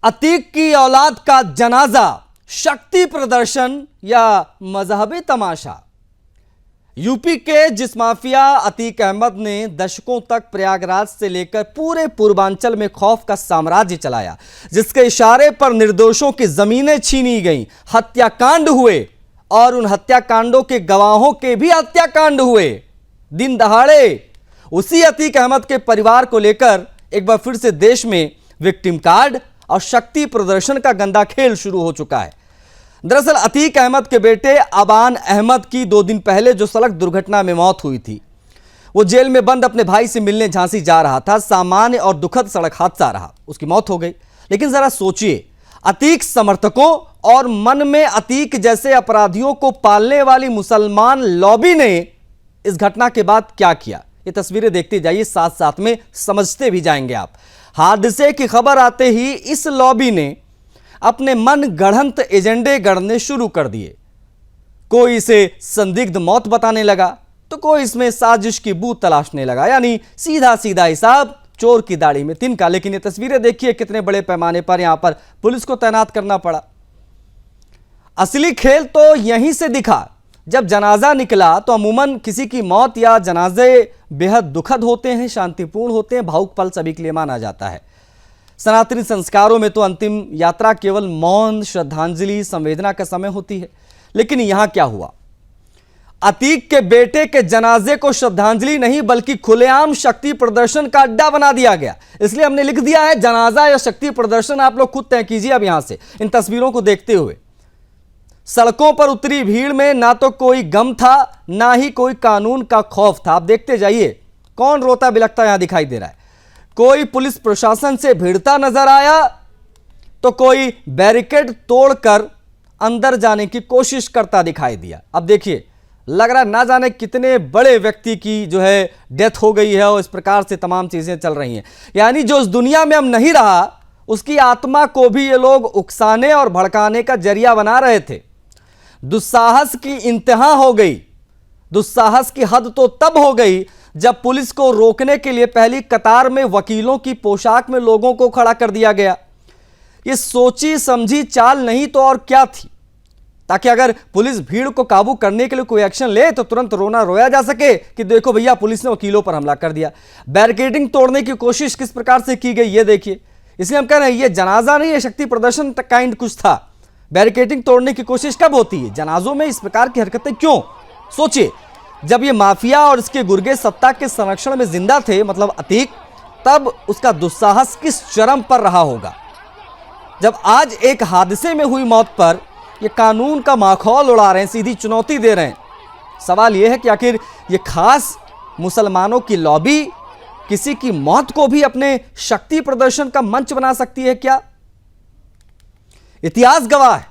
अतीक की औलाद का जनाजा, शक्ति प्रदर्शन या मजहबी तमाशा। यूपी के जिस माफिया अतीक अहमद ने दशकों तक प्रयागराज से लेकर पूरे पूर्वांचल में खौफ का साम्राज्य चलाया, जिसके इशारे पर निर्दोषों की जमीनें छीनी गईं, हत्याकांड हुए और उन हत्याकांडों के गवाहों के भी हत्याकांड हुए दिन दहाड़े, उसी अतीक अहमद के परिवार को लेकर एक बार फिर से देश में विक्टिम कार्ड और शक्ति प्रदर्शन का गंदा खेल शुरू हो चुका है। दरअसल अतीक अहमद के बेटे अबान अहमद की 2 दिन पहले जो सड़क दुर्घटना में मौत हुई थी, वो जेल में बंद अपने भाई से मिलने झांसी जा रहा था। सामान्य और दुखद सड़क हादसा रहा, उसकी मौत हो गई। लेकिन जरा सोचिए, अतीक समर्थकों और मन में अतीक जैसे अपराधियों को पालने वाली मुसलमान लॉबी ने इस घटना के बाद क्या किया। ये तस्वीरें देखते जाइए, साथ साथ में समझते भी जाएंगे आप। हादसे की खबर आते ही इस लॉबी ने अपने मन गढ़ंत एजेंडे गढ़ने शुरू कर दिए। कोई इसे संदिग्ध मौत बताने लगा तो कोई इसमें साजिश की बू तलाशने लगा, यानी सीधा सीधा हिसाब चोर की दाढ़ी में तिनका। लेकिन ये तस्वीरें देखिए, कितने बड़े पैमाने पर यहां पर पुलिस को तैनात करना पड़ा। असली खेल तो यहीं से दिखा। जब जनाजा निकला तो अमूमन किसी की मौत या जनाजे बेहद दुखद होते हैं, शांतिपूर्ण होते हैं, भावुक पल सभी के लिए माना जाता है। सनातनी संस्कारों में तो अंतिम यात्रा केवल मौन, श्रद्धांजलि, संवेदना का समय होती है। लेकिन यहां क्या हुआ? अतीक के बेटे के जनाजे को श्रद्धांजलि नहीं बल्कि खुलेआम शक्ति प्रदर्शन का अड्डा बना दिया गया। इसलिए हमने लिख दिया है जनाजा या शक्ति प्रदर्शन, आप लोग खुद तय कीजिए। अब यहां से इन तस्वीरों को देखते हुए सड़कों पर उतरी भीड़ में ना तो कोई गम था, ना ही कोई कानून का खौफ था। आप देखते जाइए, कौन रोता बिलखता यहां दिखाई दे रहा है। कोई पुलिस प्रशासन से भिड़ता नजर आया तो कोई बैरिकेड तोड़कर अंदर जाने की कोशिश करता दिखाई दिया। अब देखिए, लग रहा ना जाने कितने बड़े व्यक्ति की जो है डेथ हो गई है और इस प्रकार से तमाम चीजें चल रही हैं। यानी जो इस दुनिया में अब नहीं रहा, उसकी आत्मा को भी ये लोग उकसाने और भड़काने का जरिया बना रहे थे। दुस्साहस की इंतहा हो गई। दुस्साहस की हद तो तब हो गई जब पुलिस को रोकने के लिए पहली कतार में वकीलों की पोशाक में लोगों को खड़ा कर दिया गया। ये सोची समझी चाल नहीं तो और क्या थी, ताकि अगर पुलिस भीड़ को काबू करने के लिए कोई एक्शन ले तो तुरंत रोना रोया जा सके कि देखो भैया, पुलिस ने वकीलों पर हमला कर दिया। बैरिकेडिंग तोड़ने की कोशिश किस प्रकार से की गई ये देखिए। इसलिए हम कह रहे हैं ये जनाजा नहीं, ये शक्ति प्रदर्शन काइंड कुछ था। बैरिकेडिंग तोड़ने की कोशिश कब होती है? जनाजों में इस प्रकार की हरकतें क्यों? सोचिए, जब ये माफिया और इसके गुर्गे सत्ता के संरक्षण में जिंदा थे, मतलब अतीक, तब उसका दुस्साहस किस चरम पर रहा होगा। जब आज एक हादसे में हुई मौत पर ये कानून का माखौल उड़ा रहे हैं, सीधी चुनौती दे रहे हैं। सवाल यह है कि आखिर ये खास मुसलमानों की लॉबी किसी की मौत को भी अपने शक्ति प्रदर्शन का मंच बना सकती है क्या? इतिहास गवाह है,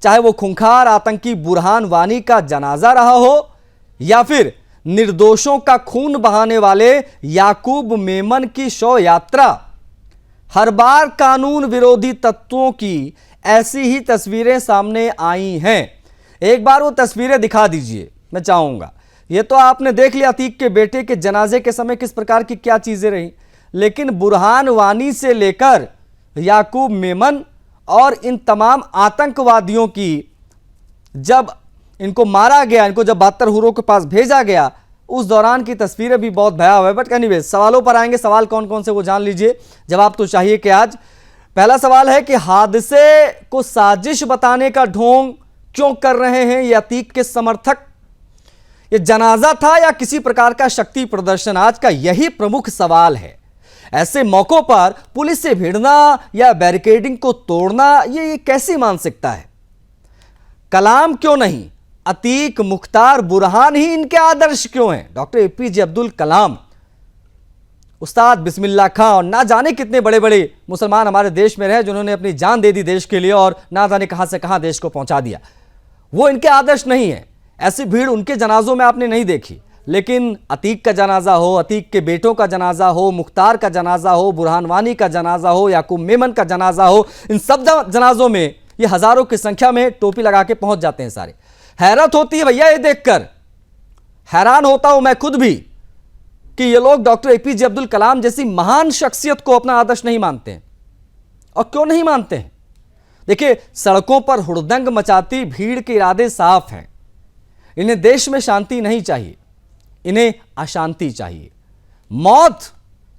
चाहे वो खूंखार आतंकी बुरहान वानी का जनाजा रहा हो या फिर निर्दोषों का खून बहाने वाले याकूब मेमन की शव यात्रा, हर बार कानून विरोधी तत्वों की ऐसी ही तस्वीरें सामने आई हैं। एक बार वो तस्वीरें दिखा दीजिए, मैं चाहूंगा। ये तो आपने देख लिया अतीक के बेटे के जनाजे के समय किस प्रकार की क्या चीजें रही, लेकिन बुरहान वानी से लेकर याकूब मेमन और इन तमाम आतंकवादियों की जब इनको मारा गया, इनको जब 72 हुरों के पास भेजा गया, उस दौरान की तस्वीरें भी बहुत भयावह है। बट एनीवे, सवालों पर आएंगे। सवाल कौन कौन से वो जान लीजिए। जवाब तो चाहिए कि आज पहला सवाल है कि हादसे को साजिश बताने का ढोंग क्यों कर रहे हैं ये अतीक के समर्थक? ये जनाजा था या किसी प्रकार का शक्ति प्रदर्शन? आज का यही प्रमुख सवाल है। ऐसे मौकों पर पुलिस से भिड़ना या बैरिकेडिंग को तोड़ना, ये कैसी मानसिकता है? कलाम क्यों नहीं, अतीक, मुख्तार, बुरहान ही इनके आदर्श क्यों हैं? डॉक्टर एपीजे अब्दुल कलाम, उस्ताद बिस्मिल्लाह खां और ना जाने कितने बड़े बड़े मुसलमान हमारे देश में रहे जिन्होंने अपनी जान दे दी देश के लिए और ना जाने कहां से कहां देश को पहुंचा दिया। वो इनके आदर्श नहीं है। ऐसी भीड़ उनके जनाजों में आपने नहीं देखी। लेकिन अतीक का जनाजा हो, अतीक के बेटों का जनाजा हो, मुख्तार का जनाजा हो, बुरहान वानी का जनाजा हो, याकूब मेमन का जनाजा हो, इन सब जनाजों में ये हजारों की संख्या में टोपी लगा के पहुंच जाते हैं सारे। हैरत होती है भैया ये देखकर, हैरान होता हूं मैं खुद भी कि ये लोग डॉक्टर एपीजे अब्दुल कलाम जैसी महान शख्सियत को अपना आदर्श नहीं मानते हैं और क्यों नहीं मानते हैं? देखिए, सड़कों पर हुड़दंग मचाती भीड़ के इरादे साफ हैं। इन्हें देश में शांति नहीं चाहिए, इन्हें अशांति चाहिए। मौत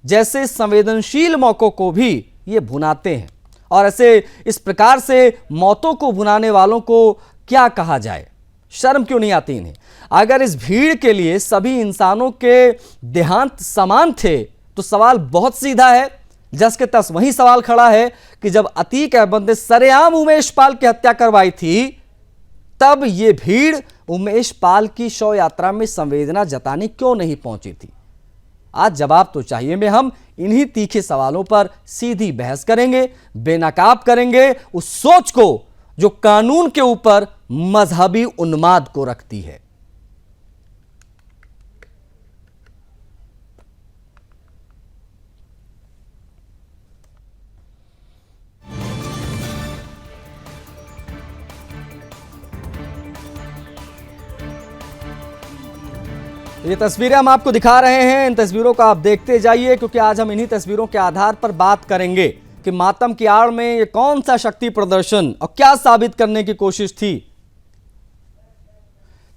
जैसे संवेदनशील मौकों को भी ये भुनाते हैं, और ऐसे इस प्रकार से मौतों को भुनाने वालों को क्या कहा जाए? शर्म क्यों नहीं आती इन्हें? अगर इस भीड़ के लिए सभी इंसानों के देहांत समान थे तो सवाल बहुत सीधा है। जस के तस वही सवाल खड़ा है कि जब अतीक अहमद ने सरेआम उमेश पाल की हत्या करवाई थी, तब ये भीड़ उमेश पाल की शव यात्रा में संवेदना जताने क्यों नहीं पहुंची थी? आज जवाब तो चाहिए। में हम इन्हीं तीखे सवालों पर सीधी बहस करेंगे, बेनकाब करेंगे उस सोच को जो कानून के ऊपर मजहबी उन्माद को रखती है। ये तस्वीरें हम आपको दिखा रहे हैं, इन तस्वीरों को आप देखते जाइए, क्योंकि आज हम इन्हीं तस्वीरों के आधार पर बात करेंगे कि मातम की आड़ में ये कौन सा शक्ति प्रदर्शन और क्या साबित करने की कोशिश थी।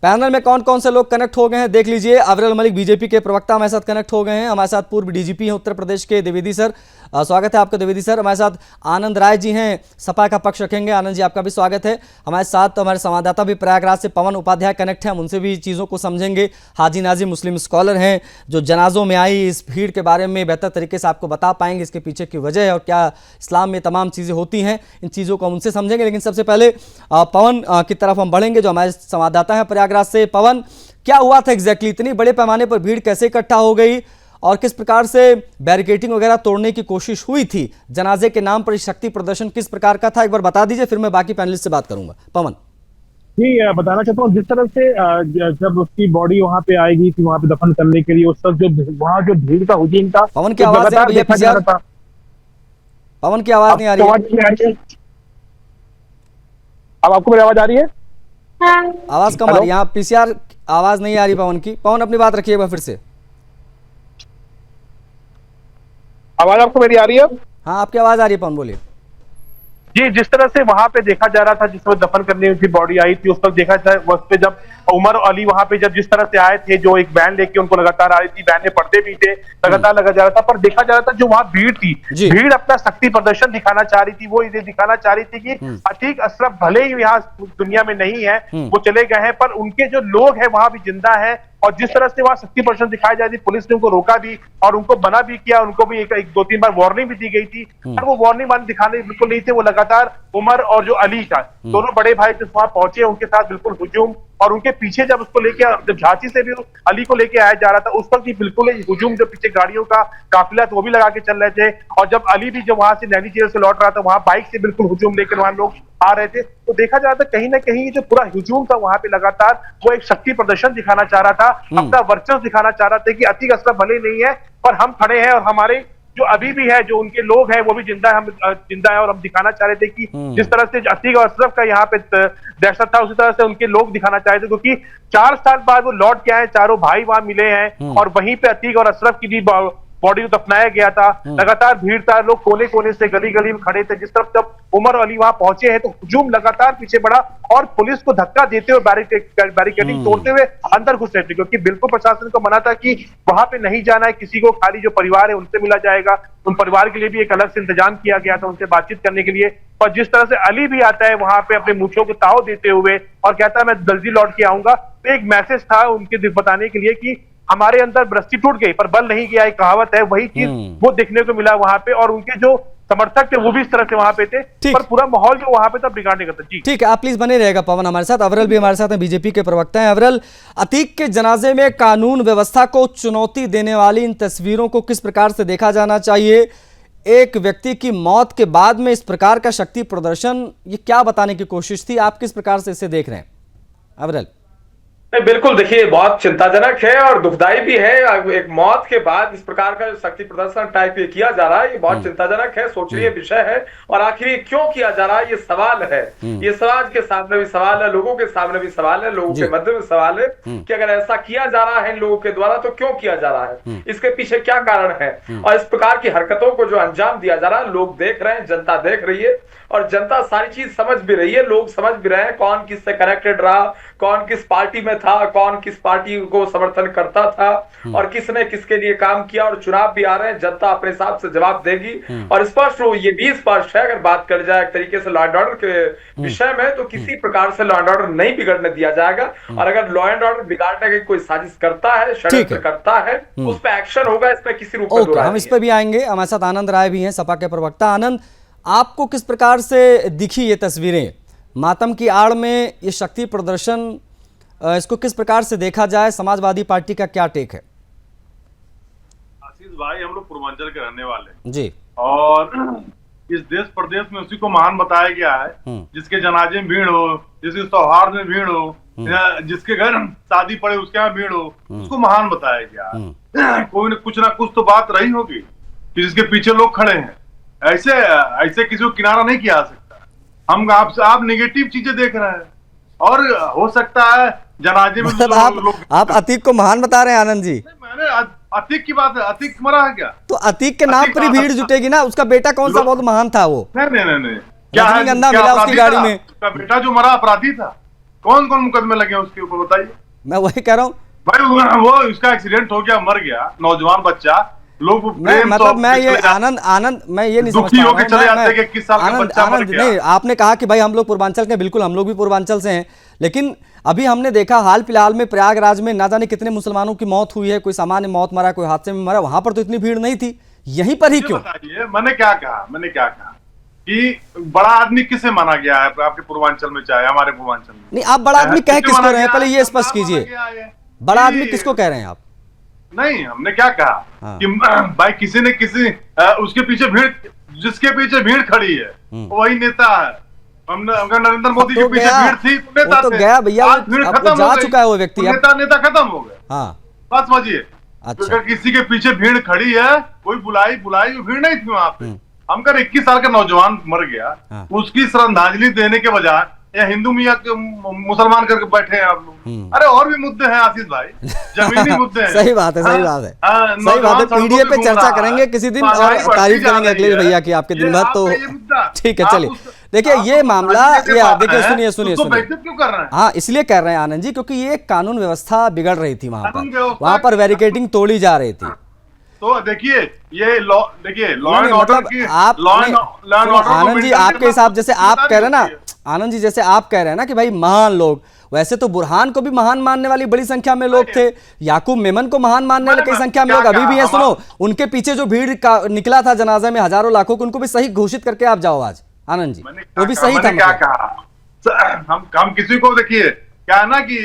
पैनल में कौन कौन से लोग कनेक्ट हो गए हैं देख लीजिए। अवरल मलिक बीजेपी के प्रवक्ता हमारे साथ कनेक्ट हो गए हैं। हमारे साथ पूर्व डीजीपी हैं उत्तर प्रदेश के द्विवेदी सर, स्वागत है आपका द्विवेदी सर। हमारे साथ आनंद राय जी हैं, सपा का पक्ष रखेंगे। आनंद जी, आपका भी स्वागत है। हमारे साथ हमारे संवाददाता भी प्रयागराज से पवन उपाध्याय कनेक्ट हैं, हम उनसे भी चीज़ों को समझेंगे। हाजी नाजी मुस्लिम स्कॉलर हैं जो जनाजों में आई इस भीड़ के बारे में बेहतर तरीके से आपको बता पाएंगे, इसके पीछे की वजह और क्या इस्लाम में तमाम चीज़ें होती हैं, इन चीज़ों को हम उनसे समझेंगे। लेकिन सबसे पहले पवन की तरफ हम बढ़ेंगे जो हमारे संवाददाता हैं प्रयागराज से। पवन, क्या हुआ था एग्जैक्टली? इतनी बड़े पैमाने पर भीड़ कैसे इकट्ठा हो गई और किस प्रकार से बैरिकेडिंग वगैरह तोड़ने की कोशिश हुई थी? जनाजे के नाम पर शक्ति प्रदर्शन किस प्रकार का था, एक बार बता दीजिए, फिर मैं बाकी पैनलिस्ट से बात करूंगा। पवन जी, बताना चाहता हूँ जिस तरह से जब उसकी बॉडी वहां पे आएगी थी, वहां पे दफन करने के लिए, उस वक्त जो वहाँ जो भीड़ का हुजूम था, पवन की आवाज देखा जा रहा था। पवन की आवाज नहीं आ रही है। अब आपको मेरी आवाज आ रही है? आवाज कम आ रही है, यहाँ पीसीआर आवाज नहीं आ रही पवन की। पवन अपनी बात रखिएगा फिर से। आवाज आपको मेरी आ रही है? हाँ, आपकी आवाज आ रही है पवन, बोलिए। जी, जिस तरह से वहां पे देखा जा रहा था, जिस वक्त दफन करने की बॉडी आई थी, उस वक्त देखा जाए वक्त पे जब उमर और अली वहां पे जब जिस तरह से आए थे, जो एक बैन लेके उनको लगातार आ रही थी, बैन में पर्दे भी थे, लगातार लगा जा रहा था, पर देखा जा रहा था जो वहां भीड़ थी, भीड़ अपना शक्ति प्रदर्शन दिखाना चाह रही थी। वो ये दिखाना चाह रही थी कि अतीक अशरफ भले ही यहाँ दुनिया में नहीं है, वो चले गए हैं, पर उनके जो लोग हैं वहां भी जिंदा है। और जिस तरह से वहां शक्ति प्रदर्शन दिखाया जा रही थी, पुलिस ने उनको रोका भी और उनको मना भी किया, उनको भी एक 2-3 बार वार्निंग भी दी गई थी, पर वो वार्निंग दिखाने बिल्कुल नहीं थे। वो लगातार उमर और जो अली का दोनों बड़े भाई जब वहां पहुंचे, उनके साथ बिल्कुल हुजूम, और उनके पीछे जब उसको लेके, जब झांसी से भी अली को लेके आया जा रहा था, उस वक्त भी बिल्कुल हुजूम, जो पीछे गाड़ियों का काफिला था वो भी लगा के चल रहे थे। और जब अली भी जब वहां से नैनी जेल से लौट रहा था, वहां बाइक से बिल्कुल हुजूम लेकर वहां लोग आ रहे थे। तो देखा जा रहा था कहीं ना कहीं जो पूरा हुजूम था वहां पे लगातार वो एक शक्ति प्रदर्शन दिखाना चाह रहा था, अपना वर्चस्व दिखाना चाह रहा था कि अतीक अशरफ भले नहीं है पर हम खड़े हैं, और हमारे जो अभी भी है, जो उनके लोग हैं वो भी जिंदा है, हम जिंदा है। और हम दिखाना चाह रहे थे कि जिस तरह से अतीक और अशरफ का यहाँ पे दहशत था, उसी तरह से उनके लोग दिखाना चाह रहे थे, क्योंकि 4 साल बाद वो लौट के आए, चारों भाई वहां मिले हैं, और वहीं पे अतीक और अशरफ की भी बॉडी को दफनाया गया था। लगातार भीड़ था, लोग कोने कोने से गली गली में खड़े थे। जिस तरफ जब उमर और अली वहां पहुंचे हैं तो हुजूम लगातार पीछे बढ़ा और पुलिस को धक्का देते हुए, बैरिकेडिंग तोड़ते हुए अंदर घुस रहे थे, क्योंकि बिल्कुल प्रशासन को मना था कि वहां पे नहीं जाना है किसी को, खाली जो परिवार है उनसे मिला जाएगा। उन परिवार के लिए भी एक अलग से इंतजाम किया गया था उनसे बातचीत करने के लिए। और जिस तरह से अली भी आता है वहां पे अपने मूंछों को ताव देते हुए और कहता है मैं जल्दी लौट के आऊंगा, तो एक मैसेज था उनके बताने के लिए कि हमारे अंदर रस्सी टूट गई पर बल नहीं गया, एक कहावत है, वही चीज वो देखने को मिला वहां पे। और उनके जो समर्थक थे वो भी इस तरह से वहां पे थे, पर पूरा माहौल जो वहां पे था बिगाड़ने का था। जी ठीक है, आप प्लीज बने रहेगा पवन हमारे साथ। अवरल भी हमारे साथ हैं, बीजेपी के प्रवक्ता हैं। अवरल, अतीक के जनाजे में कानून व्यवस्था को चुनौती देने वाली इन तस्वीरों को किस प्रकार से देखा जाना चाहिए? एक व्यक्ति की मौत के बाद में इस प्रकार का शक्ति प्रदर्शन, ये क्या बताने की कोशिश थी? आप किस प्रकार से इसे देख रहे हैं अवरल? नहीं, बिल्कुल देखिए, बहुत चिंताजनक है और दुखदाई भी है। एक मौत के बाद इस प्रकार का जो शक्ति प्रदर्शन टाइप ये किया जा रहा है, ये बहुत चिंताजनक है, सोचनीय विषय है। और आखिर ये क्यों किया जा रहा है, ये सवाल है। ये समाज के सामने भी सवाल है, लोगों के सामने भी सवाल है, लोगों के मध्य में सवाल है कि अगर ऐसा किया जा रहा है इन लोगों के द्वारा तो क्यों किया जा रहा है, इसके पीछे क्या कारण है। और इस प्रकार की हरकतों को जो अंजाम दिया जा रहा है, लोग देख रहे हैं, जनता देख रही है और जनता सारी चीज समझ भी रही है। लोग समझ भी रहे हैं कौन किससे कनेक्टेड रहा, कौन किस पार्टी में था, कौन किस पार्टी को समर्थन करता था और किसने किसके लिए काम किया। और चुनाव भी आ रहे हैं, जनता अपने हिसाब से जवाब देगी। और स्पष्ट ये भी स्पष्ट है, अगर बात कर जाए एक तरीके से लॉ एंड ऑर्डर के विषय में, तो किसी प्रकार से लॉ एंड ऑर्डर नहीं बिगड़ने दिया जाएगा। और अगर लॉ एंड ऑर्डर बिगाड़ने की कोई साजिश करता है, षड्यंत्र करता है, उस पर एक्शन होगा, इसमें किसी रूप में हम इस पर भी आएंगे। हमारे साथ आनंद राय भी हैं, सपा के प्रवक्ता। आनंद, आपको किस प्रकार से दिखी ये तस्वीरें? मातम की आड़ में ये शक्ति प्रदर्शन, इसको किस प्रकार से देखा जाए? समाजवादी पार्टी का क्या टेक है? आशीष भाई, हम लोग पूर्वांचल के रहने वाले जी, और इस देश प्रदेश में उसी को महान बताया गया है जिसके जनाजे में भीड़ हो, जिसके सौहार्द में भीड़ हो, जिसके घर शादी पड़े उसके यहाँ भीड़ हो, उसको महान बताया गया। कोई ना कुछ तो बात रही होगी कि जिसके पीछे लोग खड़े हैं। ऐसे किसी को किनारा नहीं किया जा सकता। हम आप नेगेटिव चीजें देख रहे हैं और हो सकता है जनाजे में मतलब आप अतीक को महान बता रहे हैं आनंद जी? मैंने अतीक की बात है, अतीक मरा है क्या? तो अतीक के नाम पर ही भीड़ जुटेगी ना। उसका बेटा कौन सा बहुत महान था वो? नहीं, क्या गंदा मिला उसकी गाड़ी में? उसका बेटा जो मरा अपराधी था। कौन कौन मुकदमे लगे उसके ऊपर बताइए। मैं वही कह रहा हूँ भाई, वो उसका एक्सीडेंट हो गया, मर गया नौजवान बच्चा। लोग मतलब मैं ये आनंद मैं ये नहीं समझ पा रहा हूं। 21 साल का बच्चा मर गया। नहीं, आपने कहा कि भाई हम लोग पूर्वांचल के, बिल्कुल हम लोग भी पूर्वांचल से हैं, लेकिन अभी हमने देखा हाल फिलहाल में प्रयागराज में ना जाने कितने मुसलमानों की मौत हुई है। कोई सामान्य मौत मरा, कोई हादसे में मरा, वहां पर तो इतनी भीड़ नहीं थी। यहीं पर ही क्यों? मैंने क्या कहा कि बड़ा आदमी किसे माना गया है आपके पूर्वांचल में, चाहे हमारे पूर्वांचल में? नहीं, आप बड़ा आदमी कह किसको रहे हैं, पहले ये स्पष्ट कीजिए। बड़ा आदमी किसको कह रहे हैं आप? नहीं, हमने क्या कहा कि भाई किसी उसके पीछे भीड़, जिसके पीछे भीड़ खड़ी है वही नेता है। हमने नरेंद्र मोदी के पीछे भीड़ थी, नेता तो गया भैया, भीड़ खत्म जा चुका है वो व्यक्ति, नेता खत्म हो गया। हाँ, बात समझिए। अच्छा, अगर किसी के पीछे भीड़ खड़ी है, कोई बुलाई भीड़ नहीं थी वहां पे। हम कर 21 साल का नौजवान मर गया, उसकी श्रद्धांजलि देने के बजाय या हिंदू मियाँ मुसलमान करके बैठे हैं आप लोग। अरे और भी मुद्दे हैं आशीष भाई, जमीनी मुद्दे हैं। सही बात है, सही बात है, सही बात है। पीडीए पे चर्चा करेंगे किसी दिन और तारीफ करेंगे अखिलेश भैया की आपके दिन भर। तो ठीक है, चलिए देखिए ये मामला, ये देखिए सुनिए क्यों कर रहे हैं? हाँ, इसलिए कर रहे हैं आनंद जी क्योंकि ये कानून व्यवस्था बिगड़ रही थी वहां पर बैरिकेडिंग तोड़ी जा रही थी। तो देखिए ये लॉ एंड मतलब आप आनंद जी, आपके हिसाब जैसे आप कह रहे हैं ना आनंद जी, जैसे आप कह रहे हैं ना कि भाई महान लोग, वैसे तो बुरहान को भी महान मानने वाली बड़ी संख्या में लोग थे, याकूब मेमन को महान मानने वाली कई संख्या में लोग अभी भी हैं। सुनो, उनके पीछे जो भीड़ निकला था जनाजा में हजारों लाखों को, उनको भी सही घोषित करके आप जाओ आज आनंद जी, वो भी सही था। क्या कहा हम किसी को, देखिए क्या है ना कि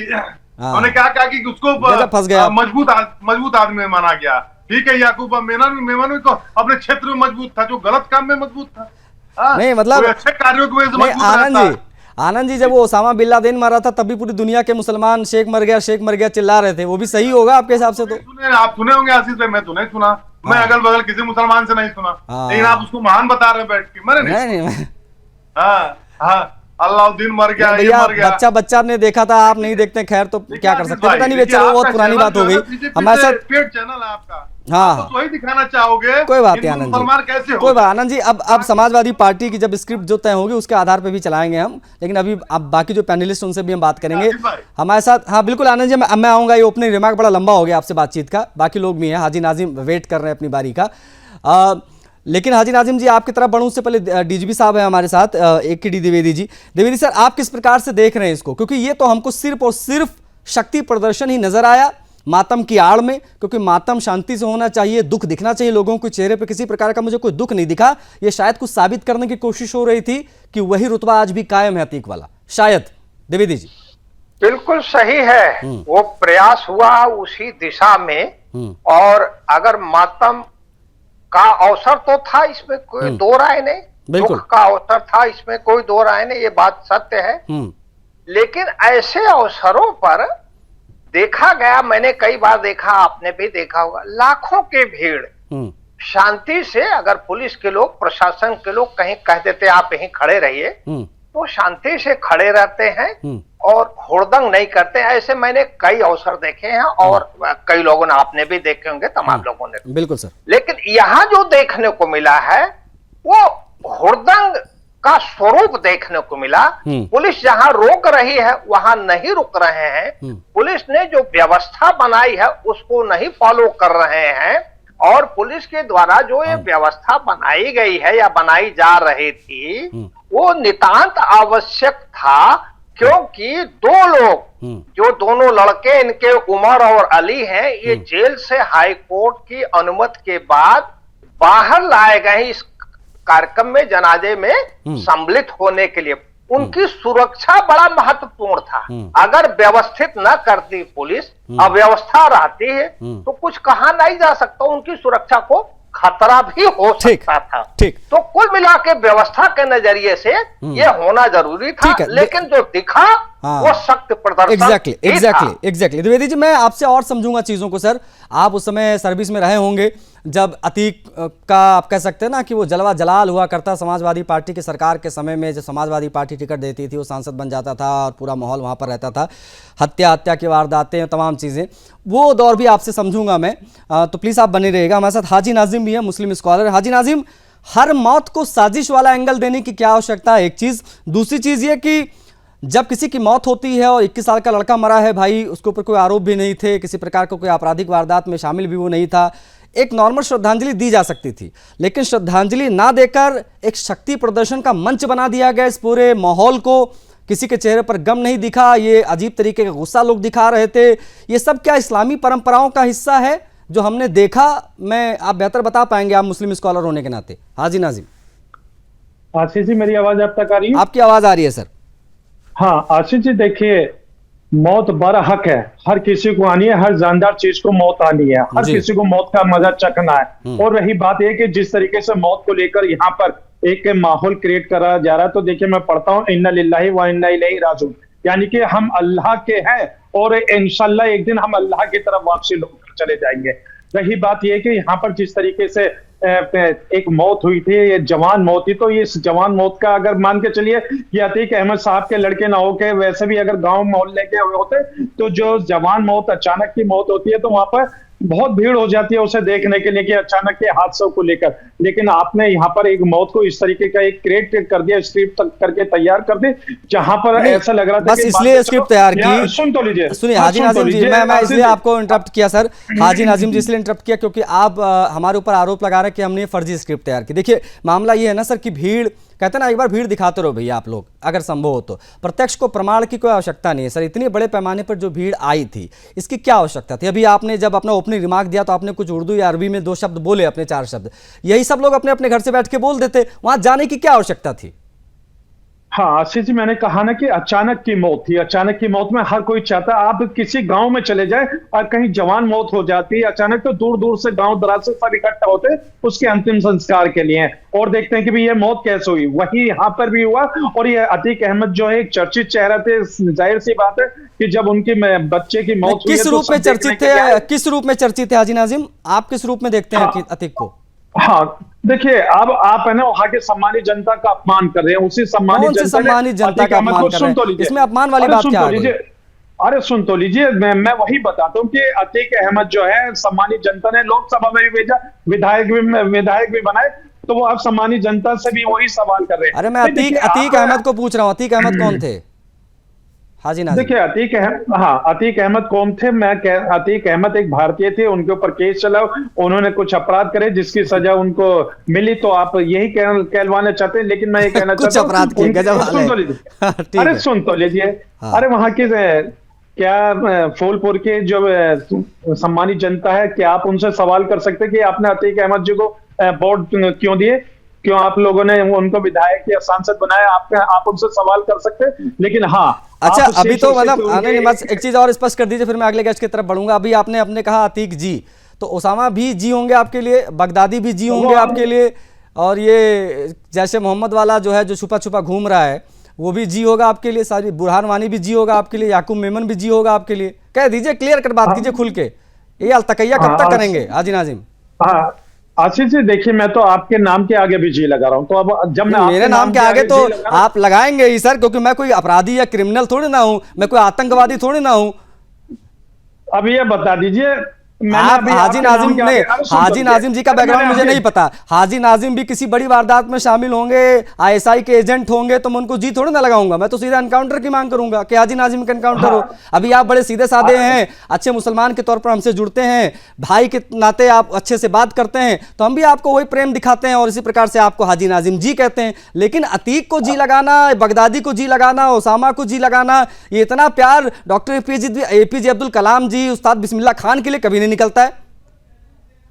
हमने क्या कहा कि उसको फंस गया, मजबूत आदमी माना गया। ठीक है, याकूब मेमन को अपने क्षेत्र में मजबूत था, जो गलत काम में मजबूत था। नहीं मतलब अच्छे कार्यों की वजह से मजबूत आनंद जी, जब वो ओसामा बिन लादेन मरा था तभी पूरी दुनिया के मुसलमान शेख मर गया चिल्ला रहे थे, वो भी सही होगा आपके हिसाब से? तो आप सुने होंगे आशीष भाई, मैं तो नहीं सुना। मैं अगल बगल किसी मुसलमान से नहीं सुना, लेकिन आप उसको महान बता रहे बैठ के। मरे नहीं। हाँ, अल्लाउद्दीन मर गया, भैया बच्चा ने देखा था, आप नहीं देखते, खैर तो क्या कर सकते। पता नहीं, चलो बहुत पुरानी बात हो गई हमारे साथ। पेड चैनल है आपका, हाँ, तो वही दिखाना चाहोगे। कोई बात नहीं आनंद जी, कोई बात आनंद जी। अब समाजवादी पार्टी की जब स्क्रिप्ट जो तय होगी उसके आधार पर भी चलाएंगे हम, लेकिन अभी अब बाकी जो पैनलिस्ट उनसे भी हम बात करेंगे हमारे साथ। हाँ बिल्कुल आनंद जी, मैं आऊंगा। ये ओपनिंग रिमार्क बड़ा लंबा हो गया आपसे बातचीत का, बाकी लोग भी हैं, हाजी नाजिम वेट कर रहे हैं अपनी बारी का। लेकिन हाजी नाजिम जी, आपकी तरफ बढ़ूं उससे पहले डीजीपी साहब है हमारे साथ, एक के डी द्विवेदी जी। द्विवेदी सर, आप किस प्रकार से देख रहे हैं इसको? क्योंकि ये तो हमको सिर्फ और सिर्फ शक्ति प्रदर्शन ही नजर आया मातम की आड़ में, क्योंकि मातम शांति से होना चाहिए, दुख दिखना चाहिए लोगों के चेहरे पे। किसी प्रकार का मुझे कोई दुख नहीं दिखा। ये शायद कुछ साबित करने की कोशिश हो रही थी कि वही रुतबा आज भी कायम है अतीक वाला, शायद। द्विवेदी जी बिल्कुल सही है, वो प्रयास हुआ उसी दिशा में। और अगर मातम का अवसर तो था, इसमें कोई दो राय नहीं, दुख का अवसर था, इसमें कोई दो राय नहीं, ये बात सत्य है। लेकिन ऐसे अवसरों पर देखा गया, मैंने कई बार देखा, आपने भी देखा होगा, लाखों की भीड़ शांति से, अगर पुलिस के लोग, प्रशासन के लोग कहीं कह देते आप यहीं खड़े रहिए, तो शांति से खड़े रहते हैं और हुड़दंग नहीं करते हैं। ऐसे मैंने कई अवसर देखे हैं और कई लोगों ने, आपने भी देखे होंगे, तमाम लोगों ने। बिल्कुल सर। लेकिन यहाँ जो देखने को मिला है वो हुड़दंग का स्वरूप देखने को मिला। पुलिस जहां रोक रही है वहां नहीं रुक रहे हैं, पुलिस ने जो व्यवस्था बनाई है उसको नहीं फॉलो कर रहे हैं, और पुलिस के द्वारा जो ये व्यवस्था बनाई गई है या बनाई जा रही थी वो नितांत आवश्यक था, क्योंकि दो लोग, जो दोनों लड़के, इनके उमर और अली हैं, ये जेल से हाई कोर्ट की अनुमति के बाद बाहर लाए गए इस कार्यक्रम में, जनाजे में सम्मिलित होने के लिए। उनकी सुरक्षा बड़ा महत्वपूर्ण था। अगर व्यवस्थित न करती पुलिस, अव्यवस्था रहती है, तो कुछ कहा नहीं जा सकता, उनकी सुरक्षा को खतरा भी हो सकता था। तो कुल मिला के व्यवस्था के नजरिए से ये होना जरूरी था, लेकिन जो दिखा वो सख्त प्रदर्शन। एग्जैक्टली द्विवेदी जी, मैं आपसे और समझूंगा चीजों को सर। आप उस समय सर्विस में रहे होंगे जब अतीक का, आप कह सकते हैं ना कि वो जलवा जलाल हुआ करता समाजवादी पार्टी की सरकार के समय में। जब समाजवादी पार्टी टिकट देती थी वो सांसद बन जाता था और पूरा माहौल वहाँ पर रहता था, हत्या की वारदातें, तमाम चीज़ें, वो दौर भी आपसे समझूंगा मैं। तो प्लीज़ आप बने रहिएगा। हमारे साथ हाजी नाजिम भी है, मुस्लिम स्कॉलर। हाजी नाजिम, हर मौत को साजिश वाला एंगल देने की क्या आवश्यकता है? एक चीज़। दूसरी चीज़ ये कि जब किसी की मौत होती है और 21 साल का लड़का मरा है भाई, उसके ऊपर कोई आरोप भी नहीं थे, किसी प्रकार का कोई आपराधिक वारदात में शामिल भी वो नहीं था, एक नॉर्मल श्रद्धांजलि दी जा सकती थी, लेकिन श्रद्धांजलि ना देकर एक शक्ति प्रदर्शन का मंच बना दिया गया इस पूरे माहौल को। किसी के चेहरे पर गम नहीं दिखा, ये अजीब तरीके का गुस्सा लोग दिखा रहे थे। ये सब क्या इस्लामी परंपराओं का हिस्सा है जो हमने देखा? मैं, आप बेहतर बता पाएंगे, आप मुस्लिम स्कॉलर होने के नाते। हाजी नाजिम। आशीष जी, मेरी आवाज आप तक आ रही है? आपकी आवाज आ रही है सर। हाँ आशीष जी, देखिए, मौत बड़ा हक है, हर किसी को आनी है, हर जानदार चीज को मौत आनी है, हर किसी को मौत का मजा चखना है। और रही बात यह कि जिस तरीके से मौत को लेकर यहाँ पर एक माहौल क्रिएट करा जा रहा है, तो देखिए मैं पढ़ता हूँ इन्ना लिल्लाहि व इन्ना इलैहि राजिऊन, यानी कि हम अल्लाह के हैं और इंशाल्लाह एक दिन हम अल्लाह की तरफ वापसी होकर चले जाएंगे। रही बात यह कि यहाँ पर जिस तरीके से एक मौत हुई थी, ये जवान मौत थी, तो ये इस जवान मौत का अगर मान के चलिए कि अतीक अहमद साहब के लड़के ना होके वैसे भी अगर गांव मोहल्ले के होते, तो जो जवान मौत, अचानक की मौत होती है, तो वहां पर बहुत भीड़ हो जाती है उसे देखने के लिए कि अचानक के हादसों को लेकर। लेकिन आपने यहाँ पर एक मौत को इस तरीके का एक क्रिएट कर दिया, स्क्रिप्ट करके तैयार कर दी, जहां पर ऐसा लग रहा था बस इसलिए स्क्रिप्ट तैयार की। सुन तो लीजिए, सुनिए हाजी नाजिम जी, मैं इसलिए आपको इंटरप्ट किया सर। हाजी नाजिम जी इसलिए इंटरप्ट किया क्योंकि आप हमारे ऊपर आरोप लगा रहे हैं कि हमने फर्जी स्क्रिप्ट तैयार की। देखिए मामला ये है ना सर कि भीड़, कहते हैं ना, एक बार भीड़ दिखाते रहो भैया आप लोग, अगर संभव हो तो। प्रत्यक्ष को प्रमाण की कोई आवश्यकता नहीं है सर। इतनी बड़े पैमाने पर जो भीड़ आई थी, इसकी क्या आवश्यकता थी? अभी आपने जब अपना ओपनिंग रिमार्क दिया तो आपने कुछ उर्दू या अरबी में 2 शब्द बोले, अपने 4 शब्द, यही सब लोग अपने अपने घर से बैठ के बोल देते, वहां जाने की क्या आवश्यकता थी? हाँ आशीष जी, मैंने कहा ना कि अचानक की मौत थी। अचानक की मौत में हर कोई चाहता है, आप किसी गांव में चले जाए और कहीं जवान मौत हो जाती है अचानक, तो दूर दूर से, गांव दराज से सब इकट्ठा होते हैं उसके अंतिम संस्कार के लिए, और देखते हैं कि भाई ये मौत कैसे हुई। वही यहाँ पर भी हुआ। और ये अतीक अहमद जो है एक चर्चित चेहरा थे, जाहिर सी बात है कि जब उनकी बच्चे की मौत हुई, किस रूप में चर्चित थे? किस रूप में चर्चित थे हाजी नाजिम? आप किस रूप में देखते हैं अतीक को? हाँ देखिए, अब आप है ना वहां के सम्मानित जनता का अपमान कर रहे हैं, उसी सम्मानित जनता का अपमान कर रहे हैं। इसमें अपमान वाली बात क्या है? अरे सुन तो लीजिए, मैं वही बताता हूँ कि अतीक अहमद जो है सम्मानित जनता ने लोकसभा में भी भेजा, विधायक भी बनाए, तो वो अब सम्मानित जनता से भी वही सवाल कर रहे हैं। अरे मैं अतीक अहमद को पूछ रहा हूँ, अतीक अहमद कौन थे? देखिए अतीक अहमद कौन थे? अतीक अहमद एक भारतीय थे, उनके ऊपर केस चला, उन्होंने कुछ अपराध करे जिसकी सजा उनको मिली, तो आप यही कहलवाना चाहते हैं। लेकिन मैं ये कहना चाहता हूँ, अरे सुन तो लीजिए, अरे वहां के क्या फूलपुर के जो सम्मानित जनता है, क्या आप उनसे सवाल कर सकते कि आपने अतीक अहमद जी को वोट क्यों दिए, क्यों आप लोगों ने उनको विधायक या सांसद बनाया? आप उनसे सवाल कर सकते। लेकिन हाँ, अच्छा अभी तो मतलब बस एक चीज और स्पष्ट कर दीजिए, फिर मैं अगले गेस्ट की तरफ बढ़ूंगा। अभी आपने कहा अतीक जी, तो ओसामा भी जी होंगे आपके लिए, बगदादी भी जी होंगे आपके लिए, और ये जैसे मोहम्मद वाला जो है, जो छुपा छुपा घूम रहा है, वो भी जी होगा आपके लिए, सारी बुरहान वानी भी जी होगा आपके लिए, याकूब मेमन भी जी होगा आपके लिए। कह दीजिए, क्लियर कट बात कीजिए खुल के, ये अलतकैया कब तक करेंगे हाजी नाजिम? हाँ आशीष जी देखिए, मैं तो आपके नाम के आगे भी जी लगा रहा हूं, तो अब जब मैं मेरे नाम के आगे तो आप लगाएंगे ही सर, क्योंकि मैं कोई अपराधी या क्रिमिनल थोड़ी ना हूं, मैं कोई आतंकवादी थोड़ी ना हूं। अब ये बता दीजिए, आप हाजी नाजिम ने, हाजी नाजिम जी का बैकग्राउंड मुझे नहीं पता, हाजी नाजिम भी किसी बड़ी वारदात में शामिल होंगे, आईएसआई के एजेंट होंगे, तो मैं उनको जी थोड़ी ना लगाऊंगा, मैं तो सीधा एनकाउंटर की मांग करूंगा कि हाजी नाजिम का एनकाउंटर हो। अभी आप बड़े सीधे साधे हैं, अच्छे मुसलमान के तौर पर हमसे जुड़ते हैं, भाई के नाते आप अच्छे से बात करते हैं, तो हम भी आपको वही प्रेम दिखाते हैं और इसी प्रकार से आपको हाजी नाजिम जी कहते हैं। लेकिन अतीक को जी लगाना, बगदादी को जी लगाना, ओसामा को जी लगाना, ये इतना प्यार डॉक्टर एपीजे अब्दुल कलाम जी, उस्ताद बिस्मिल्लाह खान के लिए कभी नहीं निकलता है।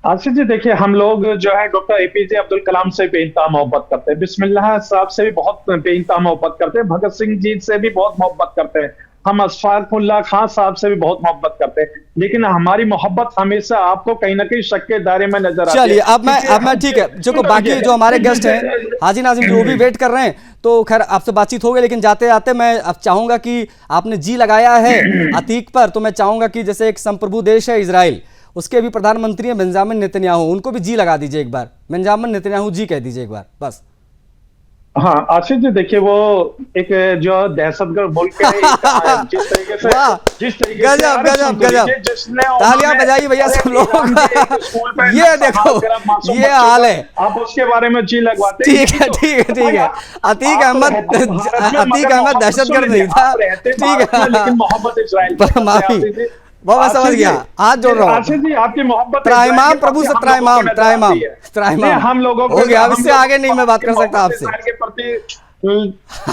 आशीष जी देखिए, हम लोग जो है डॉक्टर एपीजे अब्दुल कलाम से बेइंतहा मोहब्बत करते हैं, बिस्मिल्लाह साहब से भी बहुत बेइंतहा मोहब्बत करते हैं, भगत सिंह जी से भी बहुत मोहब्बत करते हैं, हम अशफाकुल्लाह खान साहब से भी बहुत मोहब्बत करते हैं, लेकिन हमारी मोहब्बत हमेशा आपको कहीं ना कहीं शक के दायरे में नजर आती है। चलिए अब मैं ठीक है, जो बाकी जो हमारे गेस्ट हैं हाजी नाजिम जो भी वेट कर रहे हैं, तो खैर आपसे बातचीत हो गई, लेकिन जाते जाते मैं अब चाहूंगा कि आपने जी लगाया है अतीक पर, तो मैं चाहूंगा कि जैसे एक संप्रभु देश है इजराइल, उसके भी प्रधानमंत्री हैं बेंजामिन नेतन्याहू, उनको भी जी लगा दीजिए एक बार, बेंजामिन नेतन्याहू जी कह दीजिए एक बार बस। हाँ आशीष जी देखिए, वो एक जो दहशतगर्द मुल्क है, जिस तरीके से गजब गजब गजब, तालियां बजाइए भैया सब लोग। ये देखो ये हाल है, आप उसके बारे में जी लगवाते। ठीक है ठीक है ठीक है, अतीक अहमद दहशतगर्द नहीं था, ठीक है, लेकिन मोहब्बत इजराइल, माफी वो मैं समझ गया, हाथ जोड़ रहा हूँ। आशीष जी आपकी मोहब्बत त्राइमाम प्रभु से त्राइमाम त्राइमाम त्राइमाम हम लोगों हो गया, अब इससे आगे नहीं मैं बात कर सकता आपसे।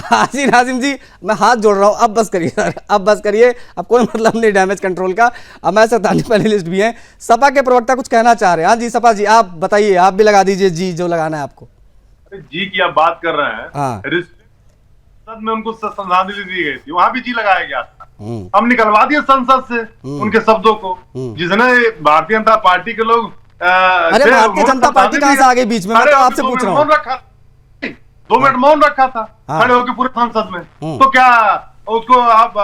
हाजी नाजिम जी मैं हाथ जोड़ रहा हूँ, अब बस करिए सर, अब बस करिए, अब कोई मतलब नहीं डैमेज कंट्रोल का। अब मैं सैतानी पैनलिस्ट भी हैं, सपा के प्रवक्ता कुछ कहना चाह रहे हैं। हाँ जी सपा जी आप बताइए, आप भी लगा दीजिए जी जो लगाना है आपको। जी की आप बात कर रहे हैं, हाँ में उनको श्रद्धांजलि दी गई थी, वहां भी जी लगाया गया था, हम निकलवा दिए संसद से उनके शब्दों को, जिसने भारतीय जनता पार्टी के लोग अरे भारतीय जनता पार्टी कहां से आ गई बीच में, मैं तो आपसे पूछ रहा हूँ। 2 मिनट मौन रखा था खड़े होकर पूरे संसद में, तो क्या उसको आप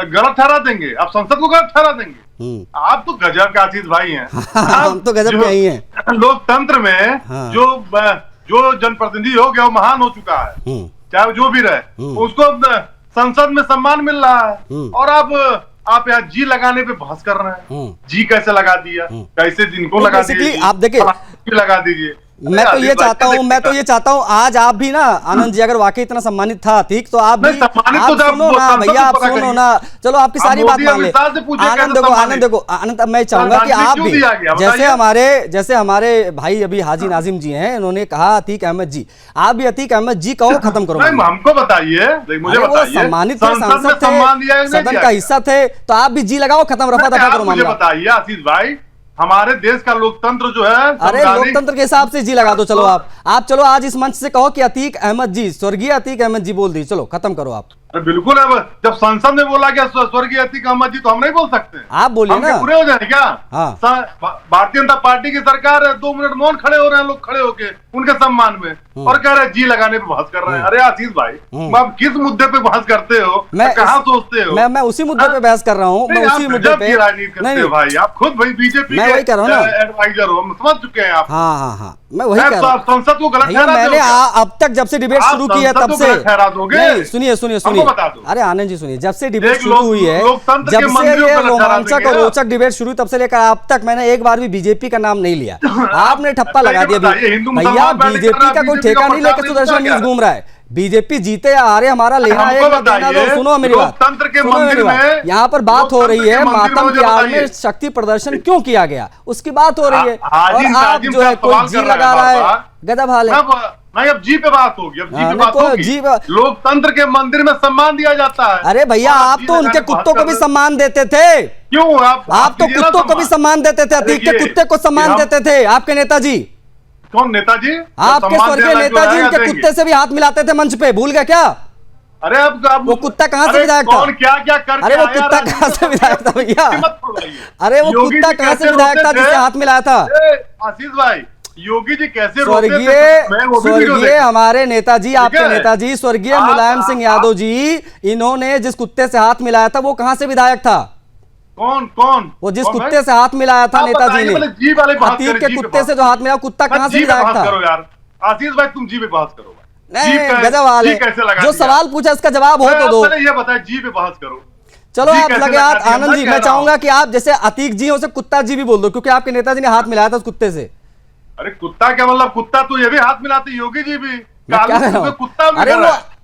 गलत ठहरा देंगे? आप संसद को गलत ठहरा देंगे? आप तो गजब के आशीष भाई हैं। हम तो गजब के ही हैं। लोकतंत्र में जो जनप्रतिनिधि हो गया वो महान हो चुका है, चाहे वो जो भी रहे, उसको संसद में सम्मान मिल रहा है, और आप यहाँ जी लगाने पे बहस कर रहे हैं। जी कैसे लगा दिया, कैसे जिनको लगा दिया, आप देखिए लगा दीजिए। मैं तो ये चाहता हूँ आज आप भी ना आनंद जी, अगर वाकई इतना सम्मानित था ठीक, तो आप भी सुनो ना भैया, आप सुनो ना, चलो आपकी सारी बात मान ले। आनंद देखो आनंद, मैं चाहूंगा कि आप भी जैसे हमारे भाई अभी हाजी नाजिम जी हैं, इन्होंने कहा अतीक अहमद जी, आप भी अतीक अहमद जी कहो, खत्म करो। हमको बताइए, मुझे बताइए, सम्मानित थे, सांसद थे, सदन का हिस्सा थे, तो आप भी जी लगाओ, खत्म रफा दफा करो मामला। बताइए आशीष भाई, हमारे देश का लोकतंत्र जो है, अरे लोकतंत्र के हिसाब से जी लगा दो। चलो आप चलो आज इस मंच से कहो कि अतीक अहमद जी, स्वर्गीय अतीक अहमद जी बोल दी, चलो खत्म करो आप। बिल्कुल, अब जब संसद में बोला गया स्वर्गीय अतीक अहमद जी, तो हम नहीं बोल सकते? आप बोलिए ना, पूरे हो जाए क्या? हाँ। भारतीय जनता पार्टी की सरकार 2 मिनट मौन खड़े हो रहे हैं, लोग खड़े होके उनके सम्मान में, और कह रहे हैं जी लगाने पे बहस कर रहे हैं। अरे आशीष भाई, आप किस मुद्दे पे बहस करते हो, कहाँ सोचते हो? मैं उसी मुद्दे पे बहस कर रहा हूँ, मैं उसी मुद्दे पे राजनीति करते हो भाई, आप खुद भाई बीजेपी के एडवाइजर हो, समझ चुके हैं आप। हाँ मैं वही कह रहा हूँ, संसद को गलत ठहरा मैंने अब तक जब से डिबेट शुरू की है तब से, नहीं सुनिए, अरे आनंद जी सुनिए, जब से डिबेट शुरू हुई है, जब से ये रोमांचक और रोचक डिबेट शुरू, तब से लेकर अब तक मैंने एक बार भी बीजेपी का नाम नहीं लिया। आपने ठप्पा लगा दिया भैया, बीजेपी का कोई ठेका नहीं लेकर सुदर्शन न्यूज घूम रहा है, बीजेपी जीते आ रहे, हमारा लेना है देना दो। सुनो मेरी बात, यहाँ पर बात हो रही है मातम की आड़ में शक्ति प्रदर्शन क्यों किया गया, उसकी बात हो रही है, और आप जो है कोई जी लगा रहा है, गजब हाल है। नहीं, अब जी पे बात होगी, अब जी पे बात होगी। लोकतंत्र के मंदिर में सम्मान दिया जाता है। अरे भैया, आप तो उनके कुत्तों को भी सम्मान देते थे। क्यों? आप तो कुत्तों को भी सम्मान देते थे, अतीक के कुत्ते को सम्मान देते थे आपके नेताजी। कौन नेताजी? आपके स्वर्गीय नेताजी उनके कुत्ते से भी हाथ मिलाते थे मंच पे, भूल गया क्या? अरे अब वो कुत्ता कहाँ से विधायक था? क्या कर? अरे वो कुत्ता कहाँ से विधायक था भैया? अरे वो कुत्ता कहाँ से विधायक था जिससे हाथ मिलाया था? आशीष भाई, योगी जी कैसे रोकते थे? मैं वो भी वीडियो स्वर्गीय देखा। हमारे नेताजी, आपके है? नेताजी स्वर्गीय आप- मुलायम सिंह यादव जी, इन्होंने जिस कुत्ते से हाथ मिलाया था वो कहां से विधायक था? कौन वो जिस कौन कुत्ते भाई? से हाथ मिलाया था आप नेताजी बताइए, ने, पहले जी वाले बात अतीक करें, के जी पे कुत्ते बात से जो हाथ मिलाया, कुत्ता कहां से जी पे विधायक बात था? करो यार, आशीष भाई तुम जी पे बहस करो। नहीं, जी का- गजब वाले, जी कैसे लगा जो दिया? सवाल पूछा इसका जवाब हो मैं तो दो। पहले ये बताए, जी पे बहस करो। चलो जी आप कैसे लगे लगा हाथ, दिया? आनंद जी, कह मैं रहा चाहूंगा हूं। कि आप जैसे अतीक जी हो उसे कुत्ता जी भी बोल दो, क्योंकि आपके नेताजी ने हाथ मिलाया था उस कुत्ते से। अरे कुत्ता क्या मतलब, कुत्ता तो ये भी हाथ मिलाते, योगी जी भी। मैं क्या कह रहा हूं? कुत्ता भी अरे कर वो रहा है।